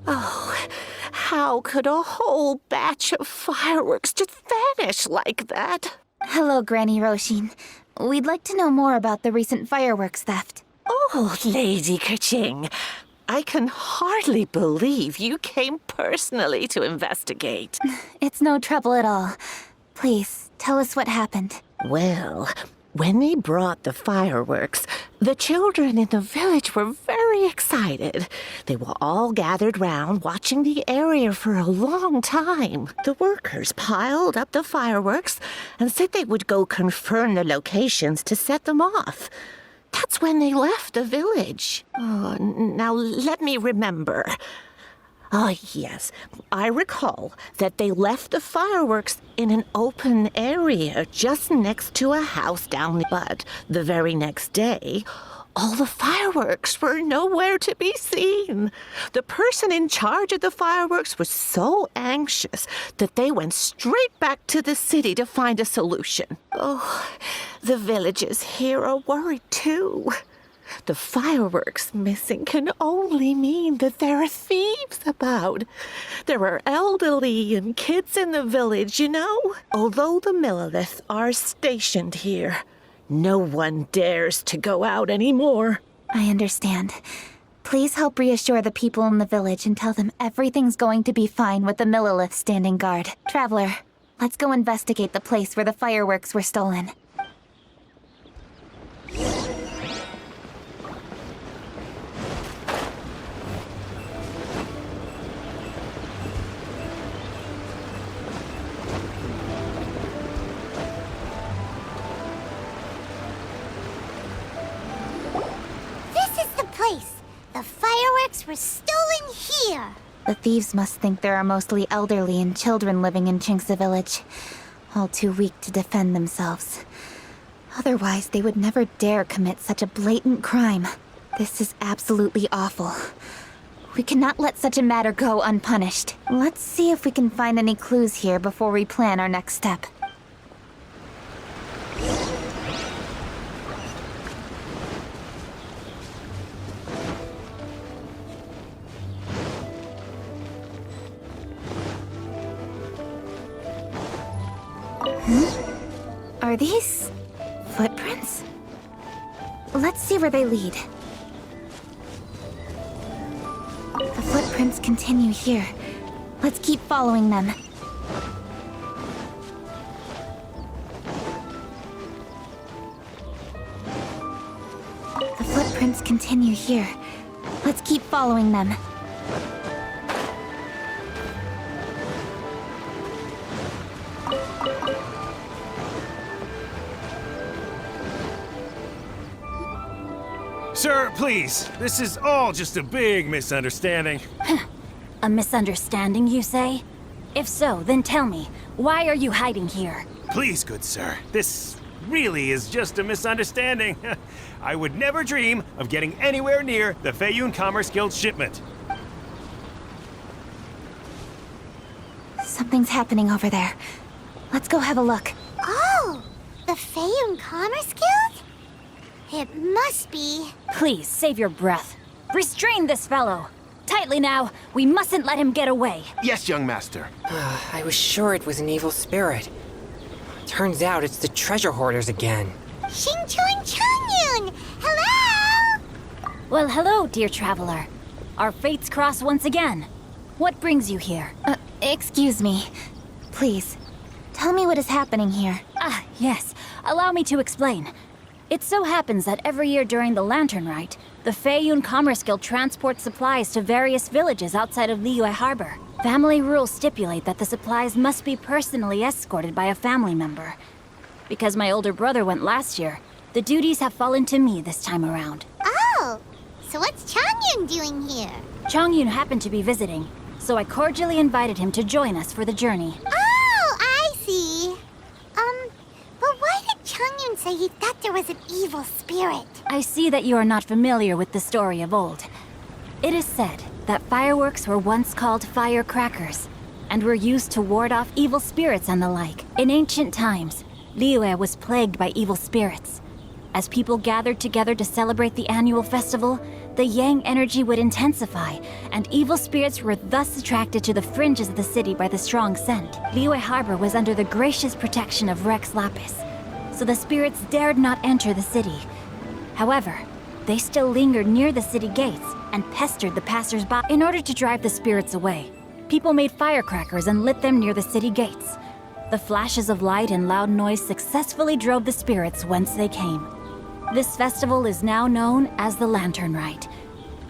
Oh, how could a whole batch of fireworks just vanish like that? Hello, Granny Roshin. We'd like to know more about the recent fireworks theft. Oh, Lady Kerching, I can hardly believe you came personally to investigate. It's no trouble at all. Please, tell us what happened. Well, when they brought the fireworks, the children in the village were very excited. They were all gathered round watching the area for a long time. The workers piled up the fireworks and said they would go confirm the locations to set them off. That's when they left the village. Oh, now let me remember. Ah, yes. I recall that they left the fireworks in an open area just next to a house down the... But the very next day, all the fireworks were nowhere to be seen. The person in charge of the fireworks was so anxious that they went straight back to the city to find a solution. Oh, the villagers here are worried too. The fireworks missing can only mean that there are thieves about. There are elderly and kids in the village, you know. Although the Millilith are stationed here, no one dares to go out anymore. I understand. Please help reassure the people in the village and tell them everything's going to be fine with the Millilith standing guard. Traveler, let's go investigate the place where the fireworks were stolen. The fireworks were stolen here! The thieves must think there are mostly elderly and children living in Chinksa village, all too weak to defend themselves. Otherwise, they would never dare commit such a blatant crime. This is absolutely awful. We cannot let such a matter go unpunished. Let's see if we can find any clues here before we plan our next step. Are these footprints? Let's see where they lead. The footprints continue here. Let's keep following them. The footprints continue here. Let's keep following them. Sir, please. This is all just a big misunderstanding. A misunderstanding, you say? If so, then tell me, why are you hiding here? Please, good sir. This really is just a misunderstanding. I would never dream of getting anywhere near the Feiyun Commerce Guild shipment. Something's happening over there. Let's go have a look. Oh! The Feiyun Commerce Guild? It must be... Please, save your breath. Restrain this fellow. Tightly now. We mustn't let him get away. Yes, young master. I was sure it was an evil spirit. Turns out it's the treasure hoarders again. Xingqiu Changyun! Hello! Well, hello, dear traveler. Our fates cross once again. What brings you here? Excuse me. Please, tell me what is happening here. Ah, yes. Allow me to explain. It so happens that every year during the Lantern Rite, the Feiyun Commerce Guild transports supplies to various villages outside of Liyue Harbor. Family rules stipulate that the supplies must be personally escorted by a family member. Because my older brother went last year, the duties have fallen to me this time around. Oh! So what's Changyun doing here? Changyun happened to be visiting, so I cordially invited him to join us for the journey. Oh, I see. But why did Changyun say he thought there was an evil spirit? I see that you are not familiar with the story of old. It is said that fireworks were once called firecrackers, and were used to ward off evil spirits and the like. In ancient times, Liyue was plagued by evil spirits. As people gathered together to celebrate the annual festival, the yang energy would intensify, and evil spirits were thus attracted to the fringes of the city by the strong scent. Liyue Harbor was under the gracious protection of Rex Lapis, so the spirits dared not enter the city. However, they still lingered near the city gates and pestered the passers-by. In order to drive the spirits away, people made firecrackers and lit them near the city gates. The flashes of light and loud noise successfully drove the spirits whence they came. This festival is now known as the Lantern Rite.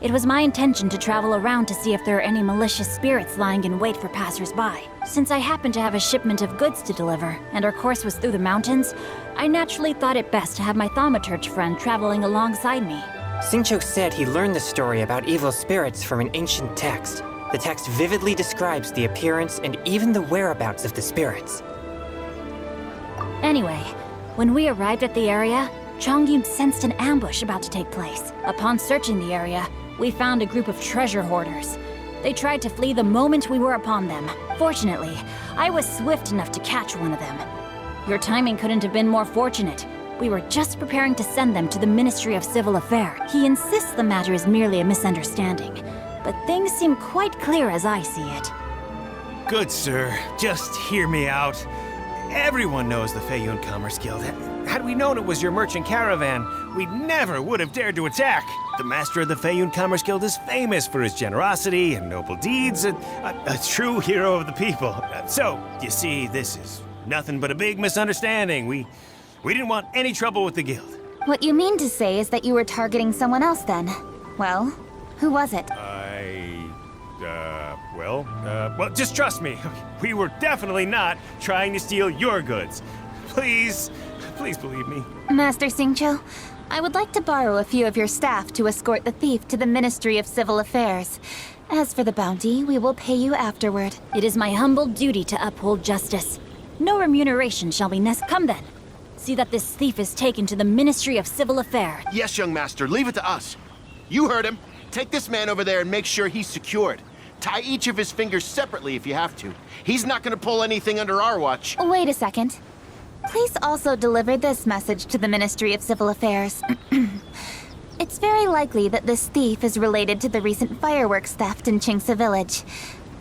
It was my intention to travel around to see if there are any malicious spirits lying in wait for passers-by. Since I happened to have a shipment of goods to deliver, and our course was through the mountains, I naturally thought it best to have my thaumaturge friend traveling alongside me. Xingqiu said he learned the story about evil spirits from an ancient text. The text vividly describes the appearance and even the whereabouts of the spirits. Anyway, when we arrived at the area, Chongyun sensed an ambush about to take place. Upon searching the area, we found a group of treasure hoarders. They tried to flee the moment we were upon them. Fortunately, I was swift enough to catch one of them. Your timing couldn't have been more fortunate. We were just preparing to send them to the Ministry of Civil Affairs. He insists the matter is merely a misunderstanding, but things seem quite clear as I see it. Good sir, just hear me out. Everyone knows the Feiyun Commerce Guild. Had we known it was your merchant caravan, we never would have dared to attack. The master of the Feiyun Commerce Guild is famous for his generosity and noble deeds, a true hero of the people. So, you see, this is nothing but a big misunderstanding. We didn't want any trouble with the guild. What you mean to say is that you were targeting someone else then? Well, who was it? Well, just trust me. We were definitely not trying to steal your goods. Please believe me. Master Xingqiu, I would like to borrow a few of your staff to escort the thief to the Ministry of Civil Affairs. As for the bounty, we will pay you afterward. It is my humble duty to uphold justice. No remuneration shall be necessary. Come then. See that this thief is taken to the Ministry of Civil Affairs. Yes, young master, leave it to us. You heard him. Take this man over there and make sure he's secured. Tie each of his fingers separately if you have to. He's not gonna pull anything under our watch. Wait a second. Please also deliver this message to the Ministry of Civil Affairs. It's very likely that this thief is related to the recent fireworks theft in Qingce Village.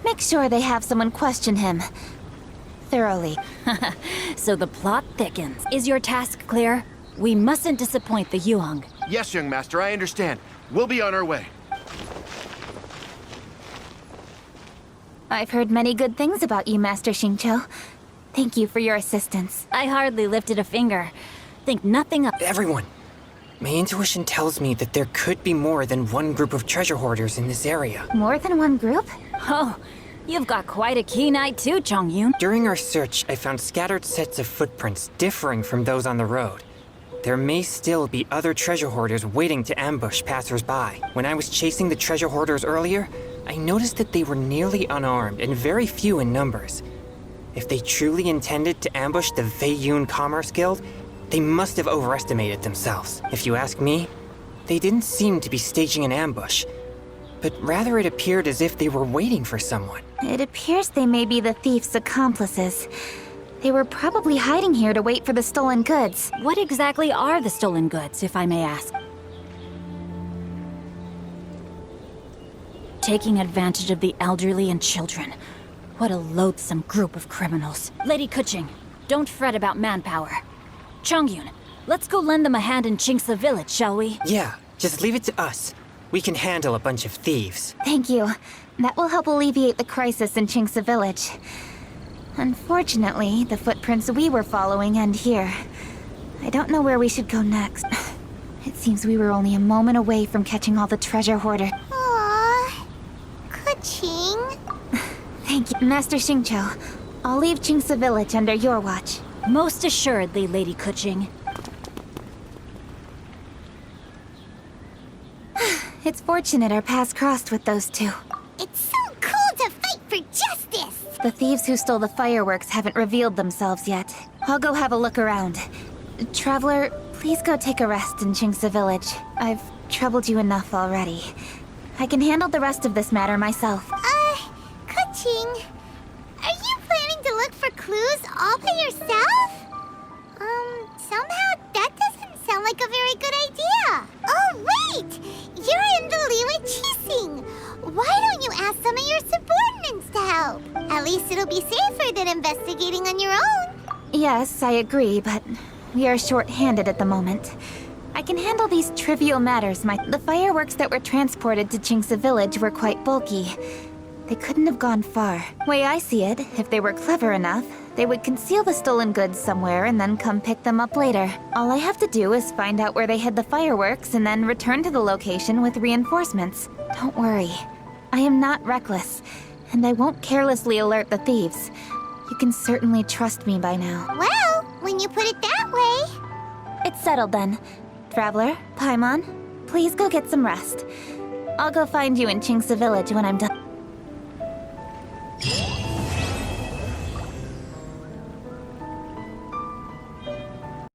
Make sure they have someone question him thoroughly. So the plot thickens. Is your task clear? We mustn't disappoint the Yuheng. Yes, young master, I understand. We'll be on our way. I've heard many good things about you, Master Xingqiu. Thank you for your assistance. I hardly lifted a finger. Think nothing of— Everyone, my intuition tells me that there could be more than one group of treasure hoarders in this area. More than one group? Oh, you've got quite a keen eye too, Chongyun. During our search, I found scattered sets of footprints differing from those on the road. There may still be other treasure hoarders waiting to ambush passers-by. When I was chasing the treasure hoarders earlier, I noticed that they were nearly unarmed and very few in numbers. If they truly intended to ambush the Feiyun Commerce Guild, they must have overestimated themselves. If you ask me, they didn't seem to be staging an ambush, but rather it appeared as if they were waiting for someone. It appears they may be the thief's accomplices. They were probably hiding here to wait for the stolen goods. What exactly are the stolen goods, if I may ask? Taking advantage of the elderly and children. What a loathsome group of criminals. Lady Kuching, don't fret about manpower. Chongyun, let's go lend them a hand in Qingce Village, shall we? Yeah, just leave it to us. We can handle a bunch of thieves. Thank you. That will help alleviate the crisis in Qingce Village. Unfortunately, the footprints we were following end here. I don't know where we should go next. It seems we were only a moment away from catching all the treasure hoarders. Aww. Kuching. Thank you, Master Xingqiu. I'll leave Qingce Village under your watch. Most assuredly, Lady Kuching. It's fortunate our paths crossed with those two. It's so cool to fight for justice. The thieves who stole the fireworks haven't revealed themselves yet. I'll go have a look around. Traveler, please go take a rest in Qingce Village. I've troubled you enough already. I can handle the rest of this matter myself. Kuching, yourself? Somehow that doesn't sound like a very good idea. Oh, wait! You're in the Liwa Chising. Why don't you ask some of your subordinates to help? At least it'll be safer than investigating on your own. Yes, I agree, but we are short-handed at the moment. I can handle these trivial matters. The fireworks that were transported to Chingsa Village were quite bulky. They couldn't have gone far. Way I see it, if they were clever enough, they would conceal the stolen goods somewhere and then come pick them up later. All I have to do is find out where they hid the fireworks and then return to the location with reinforcements. Don't worry. I am not reckless, and I won't carelessly alert the thieves. You can certainly trust me by now. Well, when you put it that way. It's settled then. Traveler, Paimon, please go get some rest. I'll go find you in Chingsa Village when I'm done.